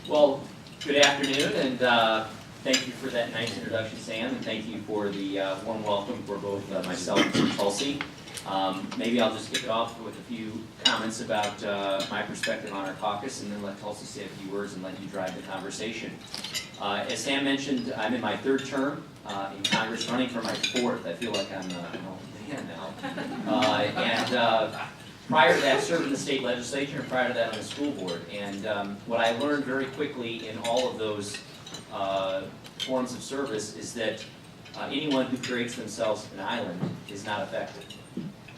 Well, good afternoon, and thank you for that nice introduction, Sam, and thank you for the warm welcome for both myself and for Tulsi. Maybe I'll just kick it off with a few comments about my perspective on our caucus, and then let Tulsi say a few words and let you drive the conversation. As Sam mentioned, I'm in my third term in Congress, running for my fourth. I feel like I'm an old man now. Prior to that, served in the state legislature, and prior to that on the school board. And what I learned very quickly in all of those forms of service is that anyone who creates themselves an island is not effective.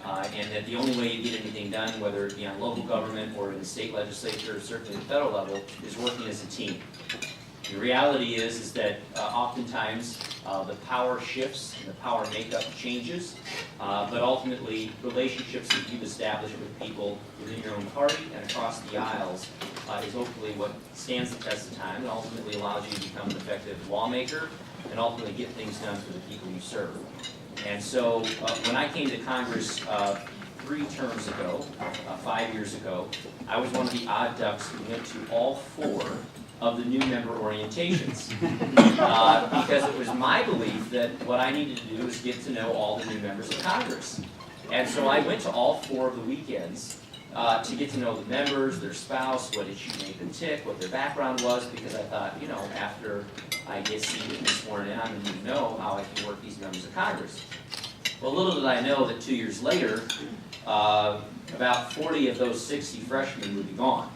And that the only way you get anything done, whether it be on local government or in the state legislature, or certainly the federal level, is working as a team. The reality is that oftentimes the power shifts and the power makeup changes, but ultimately relationships that you've established with people within your own party and across the aisles is hopefully what stands the test of time and ultimately allows you to become an effective lawmaker and ultimately get things done for the people you serve. And so when I came to Congress 3 terms ago, 5 years ago, I was one of the odd ducks who went to all 4 of the new member orientations because it was my belief that what I needed to do was get to know all the new members of Congress. And so I went to all 4 of the weekends to get to know the members, their spouse, what issue made them tick, what their background was, because I thought, you know, after I get seated and sworn in, I'm going to know how I can work these members of Congress. Well, little did I know that 2 years later, about 40 of those 60 freshmen would be gone.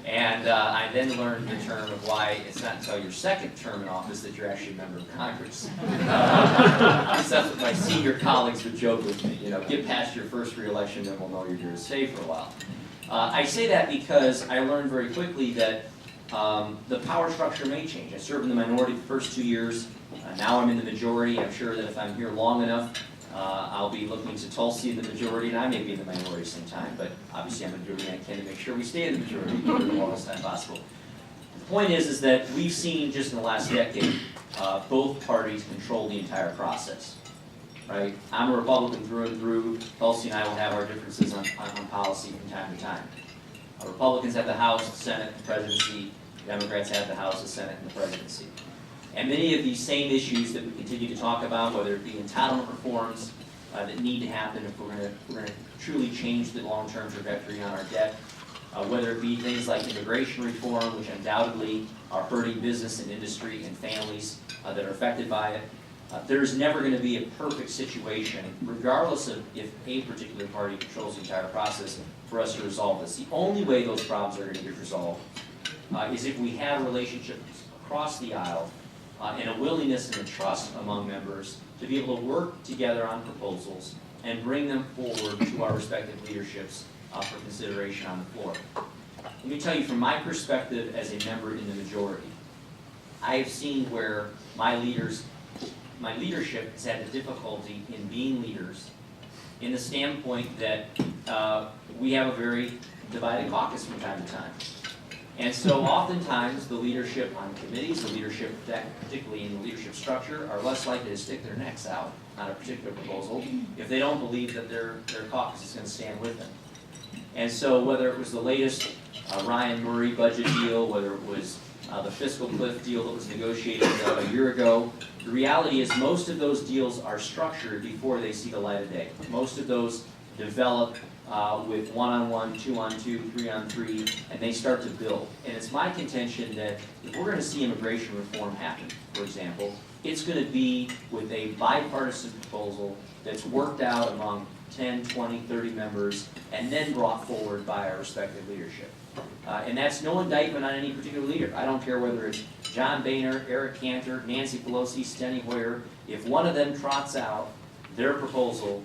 And I then learned the term of why it's not until your 2nd term in office that you're actually a member of Congress. That's what my senior colleagues would joke with me, you know, get past your first re-election, then we'll know you're here to stay for a while. I say that because I learned very quickly that the power structure may change. I served in the minority the first 2 years. Now I'm in the majority. I'm sure that if I'm here long enough, I'll be looking to Tulsi in the majority, and I may be in the minority sometime, but obviously I'm doing what I can to make sure we stay in the majority for the longest time possible. The point is that we've seen just in the last decade, both parties control the entire process, right? I'm a Republican through and through. Tulsi and I will have our differences on policy from time to time. Republicans have the House, the Senate, the presidency. Democrats have the House, the Senate, and the presidency. And many of these same issues that we continue to talk about, whether it be entitlement reforms that need to happen if we're going to truly change the long-term trajectory on our debt, whether it be things like immigration reform, which undoubtedly are hurting business and industry and families that are affected by it. There's never going to be a perfect situation, regardless of if a particular party controls the entire process, for us to resolve this. The only way those problems are going to get resolved is if we have relationships across the aisle and a willingness and a trust among members to be able to work together on proposals and bring them forward to our respective leaderships for consideration on the floor. Let me tell you from my perspective as a member in the majority, I have seen where my leadership has had the difficulty in being leaders in the standpoint that we have a very divided caucus from time to time. And so oftentimes the leadership on committees, the leadership, particularly in the leadership structure, are less likely to stick their necks out on a particular proposal if they don't believe that their caucus is going to stand with them. And so whether it was the latest Ryan Murray budget deal, whether it was the fiscal cliff deal that was negotiated a year ago, the reality is most of those deals are structured before they see the light of day. Most of those develop with 1-on-1, 2-on-2, 3-on-3, and they start to build. And it's my contention that if we're going to see immigration reform happen, for example, it's going to be with a bipartisan proposal that's worked out among 10, 20, 30 members, and then brought forward by our respective leadership. And that's no indictment on any particular leader. I don't care whether it's John Boehner, Eric Cantor, Nancy Pelosi, Steny Hoyer. If one of them trots out their proposal,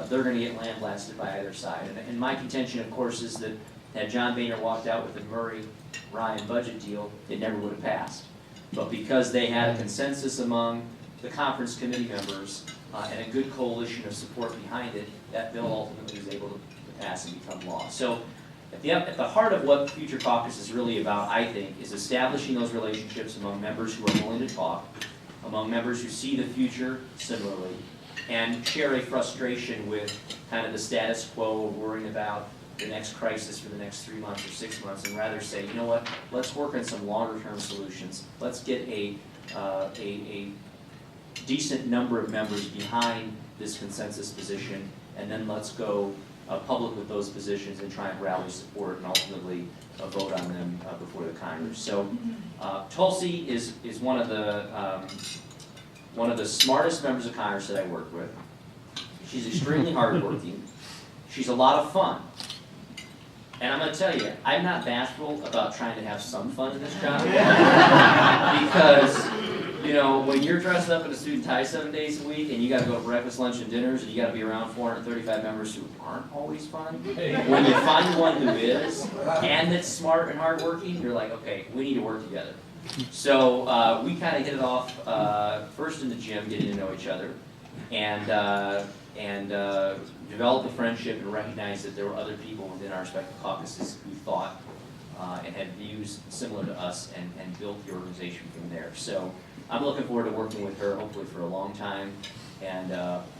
they're going to get lambasted by either side. And my contention, of course, is that had John Boehner walked out with the Murray-Ryan budget deal, it never would have passed. But because they had a consensus among the conference committee members and a good coalition of support behind it, that bill ultimately was able to pass and become law. So at the heart of what Future Caucus is really about, I think, is establishing those relationships among members who are willing to talk, among members who see the future similarly, and share a frustration with kind of the status quo of worrying about the next crisis for the next 3 months or 6 months, and rather say, you know what, let's work on some longer-term solutions. Let's get a decent number of members behind this consensus position, and then let's go public with those positions and try and rally support and ultimately vote on them before the Congress. So Tulsi is one of the smartest members of Congress that I work with. She's extremely hardworking. She's a lot of fun. And I'm going to tell you, I'm not bashful about trying to have some fun in this job. Because, you know, when you're dressed up in a suit and tie 7 days a week and you got to go to breakfast, lunch, and dinners, and you got to be around 435 members who aren't always fun, when you find one who is, and that's smart and hardworking, you're like, okay, we need to work together. So we kind of hit it off first in the gym, getting to know each other, and develop a friendship and recognize that there were other people within our respective caucuses who thought and had views similar to us, and built the organization from there. So I'm looking forward to working with her, hopefully for a long time, and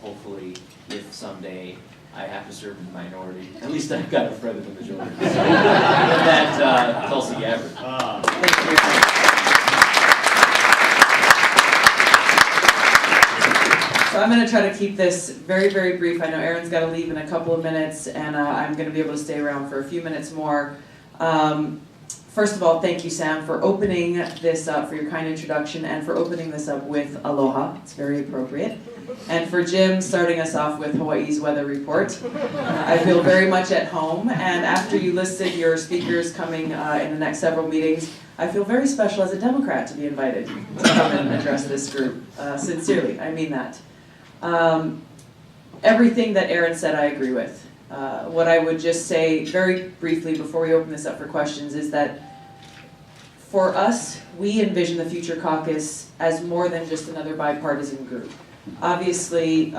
hopefully if someday I have to serve in the minority, at least I've got a friend in the majority. So with that, Tulsi Gabbard. Thank you. So I'm going to try to keep this very, very brief. I know Aaron's got to leave in a couple of minutes, and I'm going to be able to stay around for a few minutes more. First of all, thank you, Sam, for opening this up, for your kind introduction, and for opening this up with aloha. It's very appropriate. And for Jim starting us off with Hawaii's weather report. I feel very much at home, and after you listed your speakers coming in the next several meetings, I feel very special as a Democrat to be invited to come and address this group. Sincerely, I mean that. Everything that Aaron said, I agree with. What I would just say very briefly before we open this up for questions is that for us, we envision the future caucus as more than just another bipartisan group. Obviously,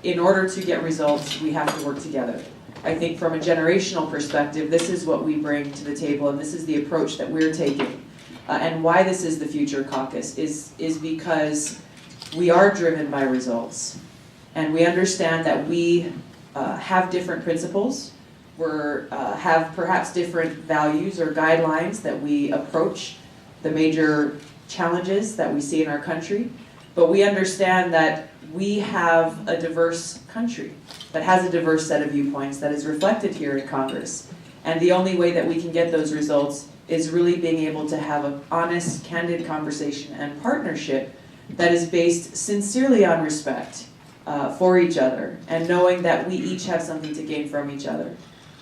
in order to get results, we have to work together. I think from a generational perspective, this is what we bring to the table, and this is the approach that we're taking. And why this is the future caucus is because we are driven by results. And we understand that we have different principles. We have perhaps different values or guidelines that we approach the major challenges that we see in our country. But we understand that we have a diverse country that has a diverse set of viewpoints that is reflected here in Congress. And the only way that we can get those results is really being able to have an honest, candid conversation and partnership that is based sincerely on respect for each other, and knowing that we each have something to gain from each other.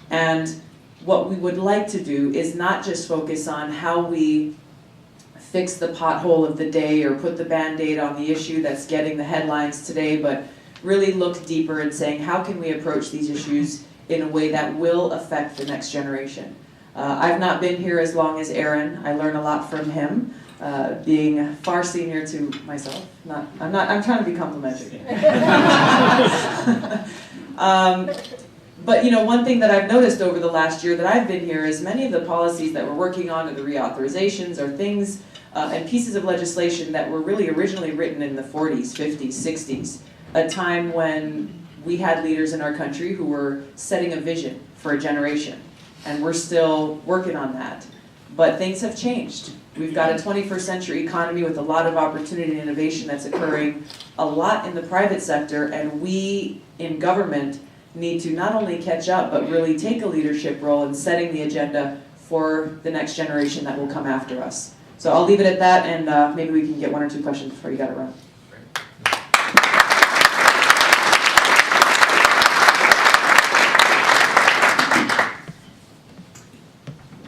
And what we would like to do is not just focus on how we fix the pothole of the day or put the Band-Aid on the issue that's getting the headlines today, but really look deeper and saying, how can we approach these issues in a way that will affect the next generation? I've not been here as long as Aaron. I learn a lot from him, being far senior to myself. I'm trying to be complimentary. But you know, one thing that I've noticed over the last year that I've been here is many of the policies that we're working on, or the reauthorizations, are things and pieces of legislation that were really originally written in the 40s, 50s, 60s, a time when we had leaders in our country who were setting a vision for a generation, and we're still working on that. But things have changed. We've got a 21st century economy with a lot of opportunity and innovation that's occurring, a lot in the private sector, and we in government need to not only catch up, but really take a leadership role in setting the agenda for the next generation that will come after us. So I'll leave it at that, and maybe we can get one or two questions before you got to run.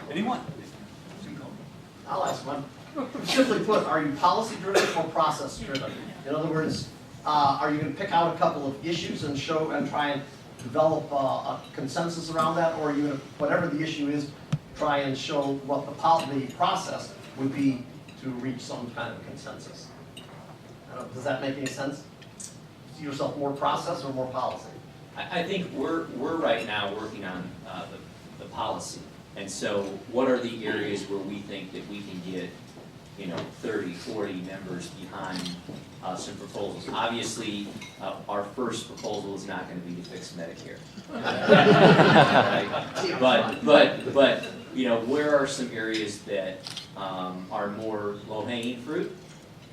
Anyone? I'll ask one. Simply put, are you policy driven or process driven? In other words, are you going to pick out a couple of issues and show and try and develop a consensus around that, or are you going to, whatever the issue is, try and show what the process would be to reach some kind of consensus? Does that make any sense? See yourself more process or more policy? I think we're right now working on the policy. And so what are the areas where we think that we can get 30, 40 members behind some proposals. Obviously, our first proposal is not going to be to fix Medicare. Right? But where are some areas that are more low-hanging fruit,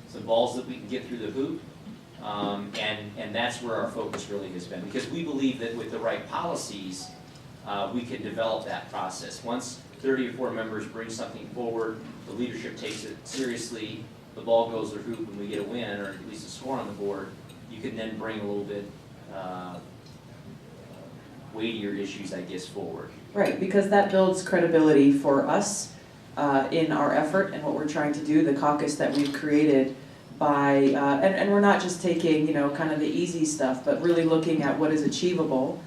some balls that we can get through the hoop, and that's where our focus really has been, because we believe that with the right policies, we can develop that process. Once 30 or 40 members bring something forward, the leadership takes it seriously, the ball goes through hoop and we get a win, or at least a score on the board, you can then bring a little bit weightier issues, I guess, forward. Right, because that builds credibility for us in our effort and what we're trying to do, the caucus that we've created by, and we're not just taking, kind of the easy stuff, but really looking at what is achievable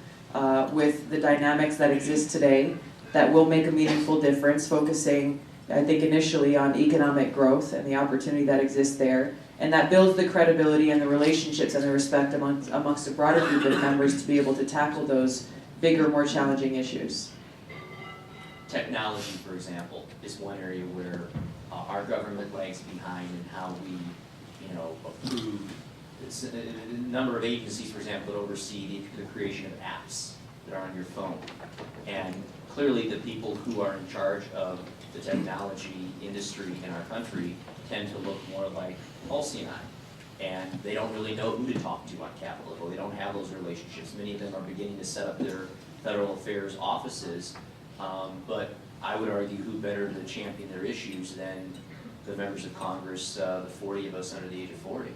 with the dynamics that exist today that will make a meaningful difference, focusing, I think, initially on economic growth and the opportunity that exists there. And that builds the credibility and the relationships and the respect amongst a broader group of members to be able to tackle those bigger, more challenging issues. Technology, for example, is one area where our government lags behind in how we, approve. It's a number of agencies, for example, that oversee the creation of apps that are on your phone. And clearly the people who are in charge of the technology industry in our country tend to look more like Tulsi and I. And they don't really know who to talk to on Capitol Hill. They don't have those relationships. Many of them are beginning to set up their federal affairs offices. But I would argue who better to champion their issues than the members of Congress, the 40 of us under the age of 40.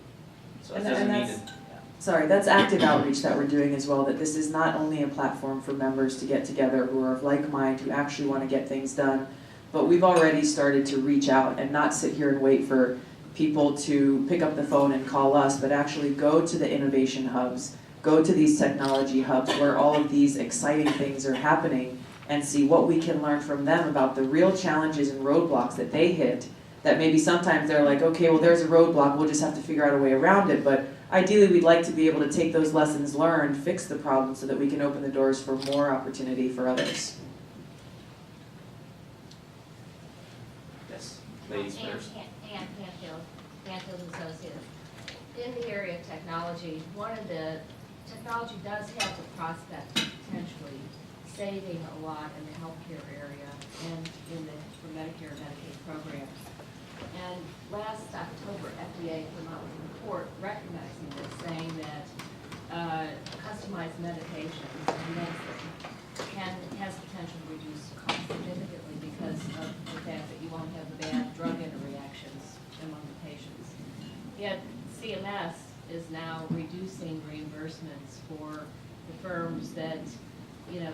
So it doesn't mean that. Sorry, that's active outreach that we're doing as well, that this is not only a platform for members to get together who are of like mind, who actually want to get things done, but we've already started to reach out and not sit here and wait for people to pick up the phone and call us, but actually go to the innovation hubs, go to these technology hubs where all of these exciting things are happening, and see what we can learn from them about the real challenges and roadblocks that they hit, that maybe sometimes they're like, okay, well there's a roadblock, we'll just have to figure out a way around it, but ideally we'd like to be able to take those lessons learned, fix the problem so that we can open the doors for more opportunity for others. Yes, ladies first. Ann Canfield Associates. In the area of technology, technology does have the prospect of potentially saving a lot in the healthcare area and for Medicare and Medicaid programs. And last October, FDA came out with a report recognizing this, saying that customized medications and medicine has potential to reduce costs significantly because of the fact that you won't have the bad drug interreactions among the patients. Yet CMS is now reducing reimbursements for the firms that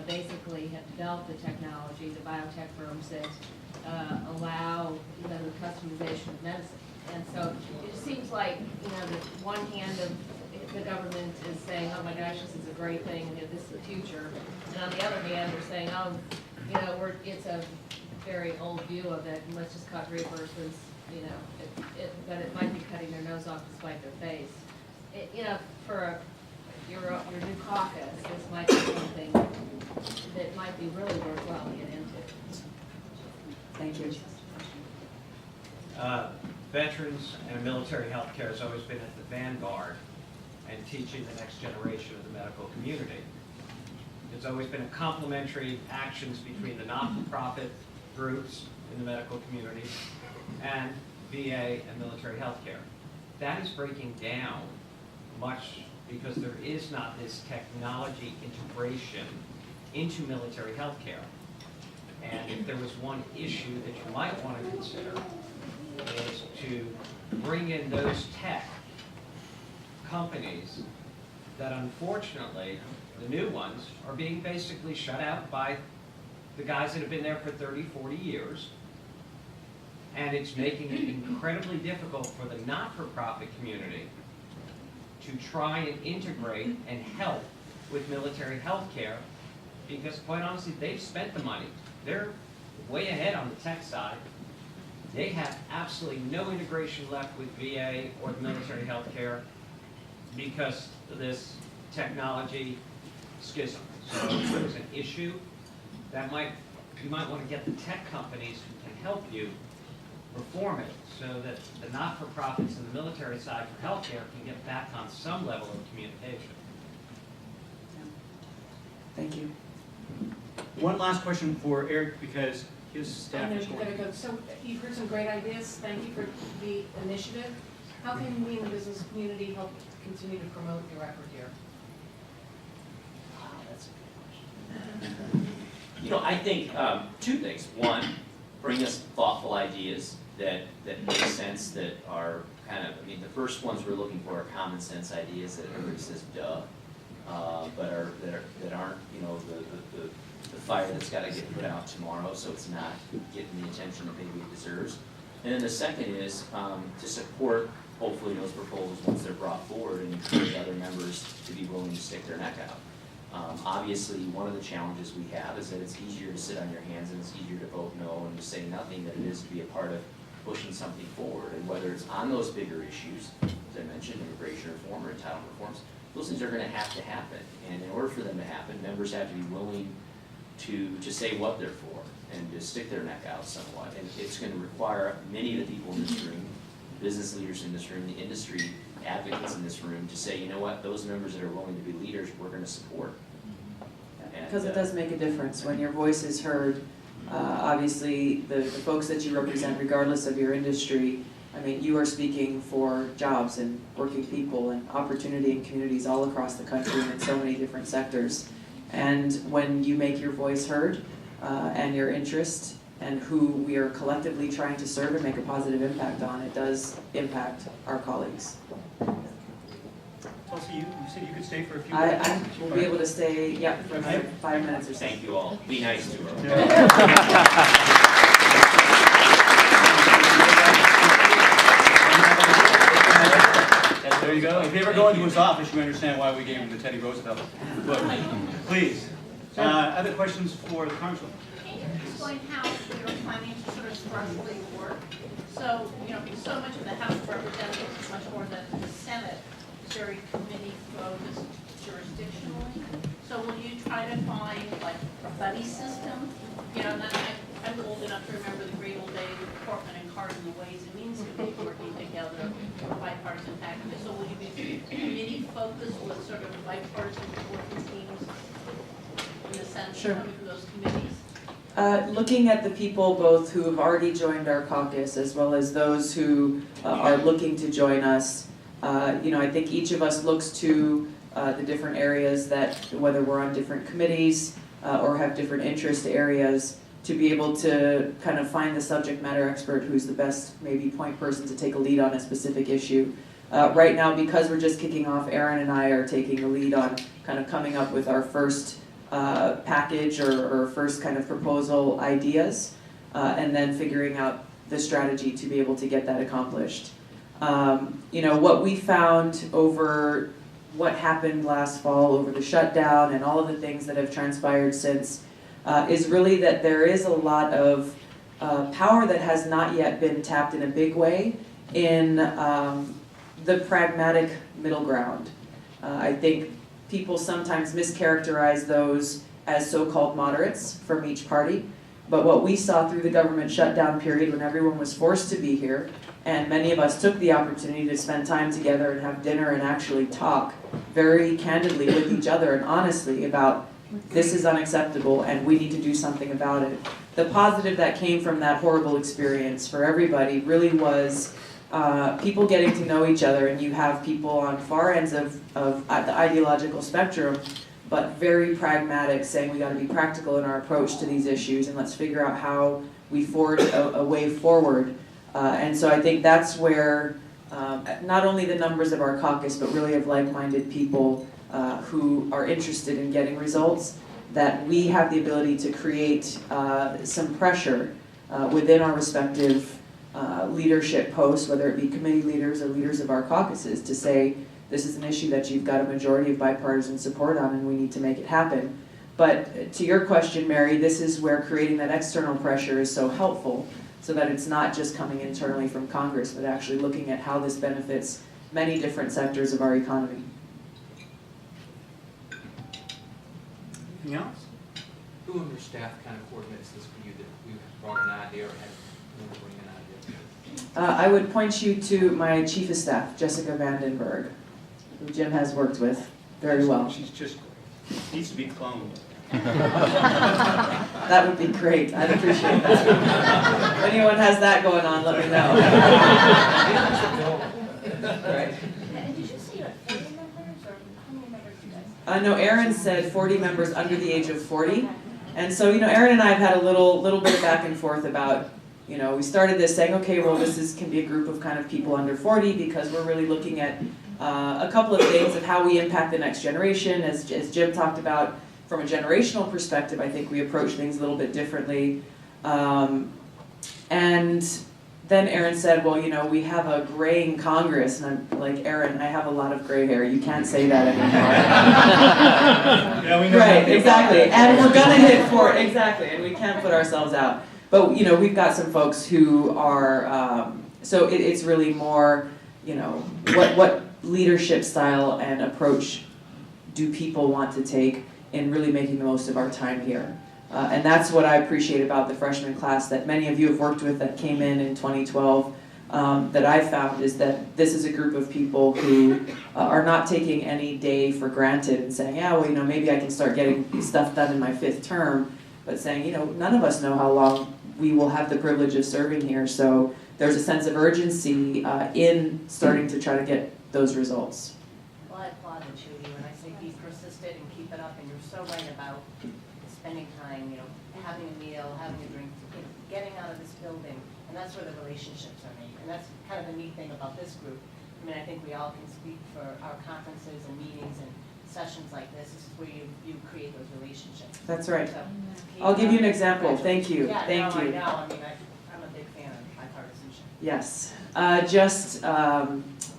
basically have developed the technology, the biotech firms that allow the customization of medicine. And so it seems like the one hand of the government is saying, oh my gosh, this is a great thing, and this is the future. And on the other hand, they're saying, oh, it's a very old view of it, and let's just cut reimbursements, but it might be cutting their nose off to spite their face. For your new caucus, this might be something that might be really worthwhile to get into. Thank you. Veterans and military health care has always been at the vanguard and teaching the next generation of the medical community. It's always been a complementary actions between the not-for-profit groups in the medical community and VA and military health care. That is breaking down much because there is not this technology integration into military health care. And if there was one issue that you might want to consider is to bring in those tech companies that unfortunately, the new ones, are being basically shut out by the guys that have been there for 30, 40 years. And it's making it incredibly difficult for the not-for-profit community to try and integrate and help with military health care because, quite honestly, they've spent the money. They're way ahead on the tech side. They have absolutely no integration left with VA or the military health care because of this technology schism. So if there's an issue, you might want to get the tech companies who can help you reform it so that the not-for-profits and the military side for healthcare can get back on some level of communication. Thank you. One last question for Eric, because his I staff know is you're going. gonna go, so you've heard some great ideas, thank you for the initiative. How can we in the business community help continue to promote your effort here? Wow, that's a good question. You know, I think two things. One, bring us thoughtful ideas that make sense, that are kind of, I mean, the first ones we're looking for are common sense ideas that everybody says, duh, but that aren't, you know, the fire that's got to get put out tomorrow, so it's not getting the attention that maybe it deserves. And then the second is to support, hopefully, those proposals once they're brought forward and encourage other members to be willing to stick their neck out. Obviously, one of the challenges we have is that it's easier to sit on your hands and it's easier to vote no and to say nothing than it is to be a part of pushing something forward. And whether it's on those bigger issues, as I mentioned, immigration reform or entitlement reforms, those things are going to happen. And in order for them to happen, members have to be willing to say what they're for and to stick their neck out somewhat. And it's going to require many of the people in this room, business leaders in this room, the industry advocates in this room, to say, you know what, those members that are willing to be leaders, we're going to support. Because it does make a difference when your voice is heard. Obviously, the folks that you represent, regardless of your industry, I mean, you are speaking for jobs and working people and opportunity in communities all across the country and in so many different sectors. And when you make your voice heard and your interest and who we are collectively trying to serve and make a positive impact on, it does impact our colleagues. Tulsi, you said you could stay for a few I minutes? will be able to stay, yeah, for another 5 minutes or so. Thank you all. Be nice to her. There you go. If you ever go into his office, you understand why we gave him the Teddy Roosevelt book. Please. Other questions for the Congressman? Can you explain how you're planning to sort of structurally work? So, you know, so much of the House of Representatives is much more than the Senate. It's very committee focused jurisdictionally. So will you try to find like a buddy system? You know, and I'm old enough to remember the great old days of Portman and Card and the Ways and Means Committee working together for bipartisan packages. So will you be committee focused with sort of bipartisan working teams in the sense Sure. coming from those committees? Looking at the people both who have already joined our caucus as well as those who are looking to join us, you know, I think each of us looks to the different areas that, whether we're on different committees or have different interest areas, to be able to kind of find the subject matter expert who's the best maybe point person to take a lead on a specific issue. Right now, because we're just kicking off, Aaron and I are taking the lead on kind of coming up with our first package or first kind of proposal ideas, and then figuring out the strategy to be able to get that accomplished. You know, what we found over what happened last fall, over the shutdown and all of the things that have transpired since, is really that there is a lot of power that has not yet been tapped in a big way in the pragmatic middle ground. I think people sometimes mischaracterize those as so-called moderates from each party, but what we saw through the government shutdown period when everyone was forced to be here, and many of us took the opportunity to spend time together and have dinner and actually talk very candidly with each other and honestly about this is unacceptable and we need to do something about it. The positive that came from that horrible experience for everybody really was people getting to know each other, and you have people on far ends of the ideological spectrum, but very pragmatic, saying we got to be practical in our approach to these issues and let's figure out how we forge a way forward. And so I think that's where not only the numbers of our caucus, but really of like-minded people who are interested in getting results, that we have the ability to create some pressure within our respective leadership posts, whether it be committee leaders or leaders of our caucuses, to say this is an issue that you've got a majority of bipartisan support on and we need to make it happen. But to your question, Mary, this is where creating that external pressure is so helpful, so that it's not just coming internally from Congress, but actually looking at how this benefits many different sectors of our economy. Anything else? Who on your staff kind of coordinates this for you, that we brought an idea or have I would point you to my chief of staff, Jessica Vandenberg, who Jim has worked with very well. She's just, needs to be cloned. That would be great. I'd appreciate that. If anyone has that going on, let me know. Right. And did you say you had 40 members, or how many members do you guys? No, Aaron said 40 members under the age of 40. And so, Aaron and I have had a little bit of back and forth about, we started this saying, okay, well, can be a group of kind of people under 40 because we're really looking at a couple of things of how we impact the next generation. As Jim talked about, from a generational perspective, I think we approach things a little bit differently. And then Aaron said, well, we have a graying Congress. And I'm like, Aaron, I have a lot of gray hair. You can't say that anymore. Yeah, we know Right, exactly. And we're going to hit 4, exactly. And we can't put ourselves out. But, we've got some folks who are, so it's really more, what leadership style and approach do people want to take in really making the most of our time here. And that's what I appreciate about the freshman class that many of you have worked with that came in 2012, that I've found is that this is a group of people who are not taking any day for granted and saying, yeah, well, maybe I can start getting stuff done in my 5th term, but saying, none of us know how long we will have the privilege of serving here, so there's a sense of urgency in starting to try to get those results. Well, I applaud the two of you, and I say be persistent and keep it up, and you're so right about spending time, having a meal, having a drink, getting out of this building, and that's where the relationships are made, and that's kind of the neat thing about this group. I think we all can speak for our conferences and meetings and sessions like this. This is where you create those relationships. That's right. So, I'll give you an example. Thank you. Yeah, Thank you. I know. I'm a big fan of bipartisanship. Yes. Just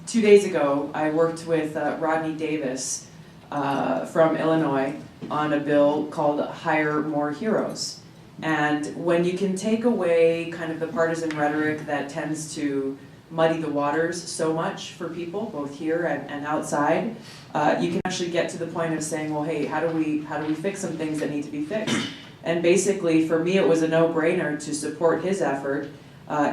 2 days ago, I worked with Rodney Davis from Illinois on a bill called Hire More Heroes. And when you can take away kind of the partisan rhetoric that tends to muddy the waters so much for people, both here and outside, you can actually get to the point of saying, well, hey, how do we fix some things that need to be fixed? And basically, for me, it was a no-brainer to support his effort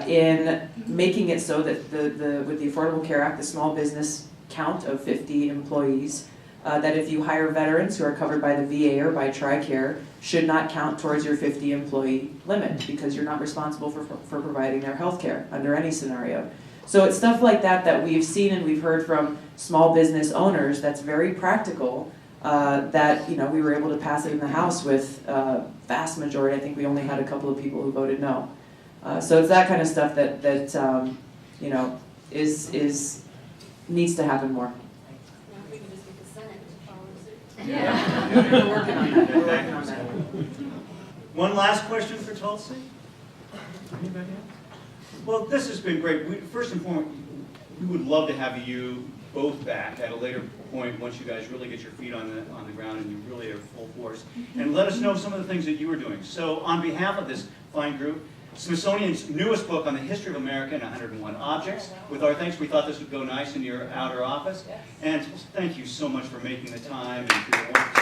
in making it so that with the Affordable Care Act, the small business count of 50 employees, that if you hire veterans who are covered by the VA or by TRICARE, should not count towards your 50 employee limit because you're not responsible for providing their health care under any scenario. So it's stuff like that we've seen and we've heard from small business owners that's very practical, that we were able to pass it in the House with vast majority. I think we only had a couple of people who voted no. So it's that kind of stuff that is needs to happen more. We can just get the Senate to follow suit. Yeah, we're working on that. We're working on that. One last question for Tulsi? Anybody else? Well, this has been great. First and foremost, we would love to have you both back at a later point once you guys really get your feet on the ground and you really are full force. And let us know some of the things that you are doing. So on behalf of this fine group, Smithsonian's newest book on the history of America in 101 Objects. With our thanks, we thought this would go nice in your outer office. And thank you so much for making the time and for your wonderful